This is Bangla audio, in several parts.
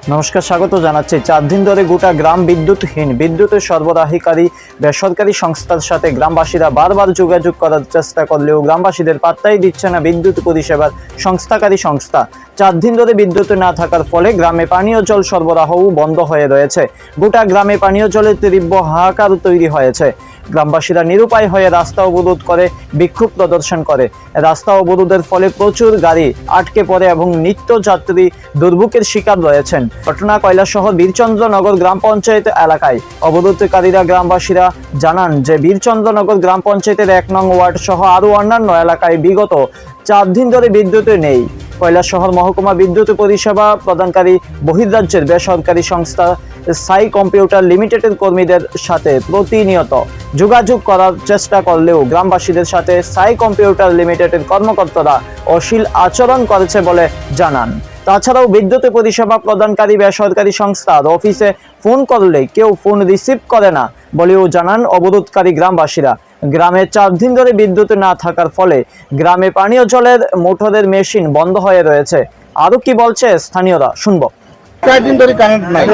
নমস্কার, স্বাগত জানাচ্ছি। 4 দিন ধরে গোটা গ্রাম বিদ্যুৎহীন। বিদ্যুতের সরবরাহকারী বেসরকারি সংস্থার সাথে গ্রামবাসীরা বারবার যোগাযোগ করার চেষ্টা করলেও গ্রামবাসীদের পাত্তাই দিচ্ছে না বিদ্যুৎ পরিষেবার সংস্থাকারী সংস্থা। 4 দিন ধরে বিদ্যুৎ না থাকার ফলে গ্রামে পানীয় জল সরবরাহও বন্ধ হয়ে রয়েছে। গোটা গ্রামে পানীয় জলের তীব্র হাহাকার তৈরি হয়েছে। গ্রামবাসীরা নিরুপায় হয়ে রাস্তা অবরোধ করে বিক্ষোভ প্রদর্শন করে। রাস্তা অবরোধের ফলে প্রচুর গাড়ি আটকে পড়ে এবং নিত্যযাত্রী দুর্ভোগের শিকার রয়েছেন। ঘটনা কৈলাসহর বীরচন্দ্রনগর গ্রাম পঞ্চায়েত এলাকায়। অবরোধকারীরা গ্রামবাসীরা জানান যে বীরচন্দ্রনগর গ্রাম পঞ্চায়েতের 1 নং ওয়ার্ড সহ আরও অন্যান্য এলাকায় বিগত 4 দিন ধরে বিদ্যুৎ নেই। কৈলাসহর মহকুমা বিদ্যুৎ পরিষেবা প্রদানকারী বহির্রাজ্যের বেসরকারি সংস্থা সাই কম্পিউটার লিমিটেডের কর্মীদের সাথে প্রতিনিয়ত যোগাযোগ করার চেষ্টা করলেও গ্রামবাসীদের সাথে সাই কম্পিউটার লিমিটেডের কর্মকর্তারা অশ্লীল আচরণ করেছে বলে জানান। তাছাড়াও বিদ্যুৎ পরিষেবা প্রদানকারী বেসরকারি সংস্থার অফিসে ফোন করলে কেউ ফোন রিসিভ করে না বলেও জানান অবরোধকারী গ্রামবাসীরা। গ্রামে 4 দিন ধরে বিদ্যুৎ না থাকার ফলে গ্রামে পানীয় জলের মোটরের মেশিন বন্ধ হয়ে রয়েছে। আরও কি বলছে স্থানীয়রা, শুনবো। 4 দিন ধরে কারেন্ট নাই,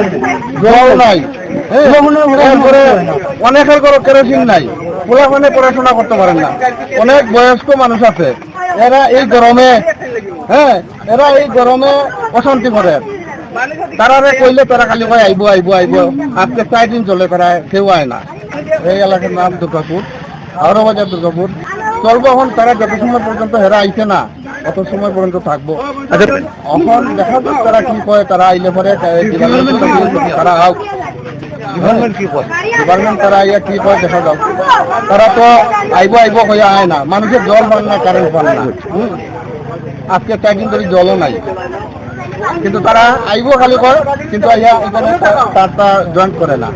জল নাই, তারপরে অনেকের ঘরে কেরোসিন নাই, পোলাপানে পড়াশোনা করতে পারেন না। অনেক বয়স্ক মানুষ আছে, এরা এই গরমে অশান্তি করে। তারারে কইলে তারা খালি কয় আইবো আইবো আইবো। আজকে 4 দিন চলে, তারা কেউ আয় না। এই এলাকার নাম দুর্গাপুর, আরো বাজার দুর্গাপুর। চলবো এখন, তারা যত সময় পর্যন্ত হেরা আইছে না অত সময় পর্যন্ত থাকবো। এখন দেখা যাক তারা কি কয়। তারা আইলে পরে তারা ডিপার্টমেন্ট তারা আইয়া কি কয় দেখা যাক। তারা তো আইবো আইবো হয়ে আয় না, মানুষের জল পান না, কারেন্ট পান না। আজকে 4 দিন ধরে জলও নাই, কিন্তু তারা আইবো খালি কয়, কিন্তু আইয়া এখানে তারটা জয়েন্ট করে না।